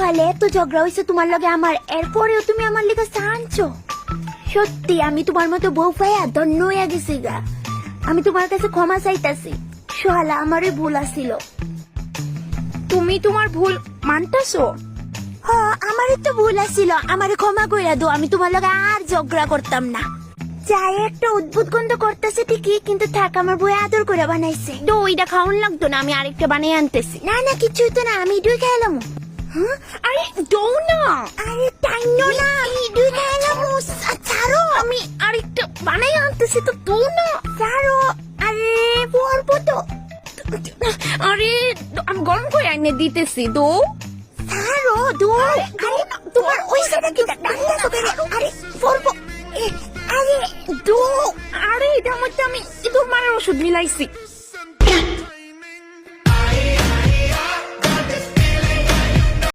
সকালে এত ঝগড়া হয়েছে তোমার লগে আমার, এরপরেও তুমি আমার লিগে চানছো। সত্যি আমি তোমার মতো বউ পাইয়া ধন্য হইয়া গেছি গা। আমি তোমার কাছে ক্ষমা চাইতাছি, সোহালা আমারই ভুল আসিল। তুমি তোমার ভুল মানতাছো? হ, আমারই তো ভুল আসিল, আমারে ক্ষমা কইরা দো, আমি তোমার লগে আর ঝগড়া করতাম না। চায়ে একটা উদ্ভুত গন্ধ করতেছে ঠিকই, কিন্তু থাক, আমার বই আদর করে বানাইছে। দইটা খাওয়ান লাগতো না, আমি আরেকটা বানিয়ে আনতেছি। না না, কিছুই তো না, আমি দুই খাইলাম। আরে দৌ না, আরে টাইনো না, আমি দুই খাইলাম। ছাড়ো, আমি আরেকটা বানিয়ে আনতেছি, তো দৌ না। ছাড়ো। আরে পড়বো তো। আরে আমি গরম করে এনে দিতেছি, দৌ। ছাড়ো, দূর। আরে তোমার ওই সাইডে কি ডাক্তার করে? আরে পড়বো। আরে দূর। আরে এটার মধ্যে আমি ইঁদুর মারার ওষুধ মিলাইছি।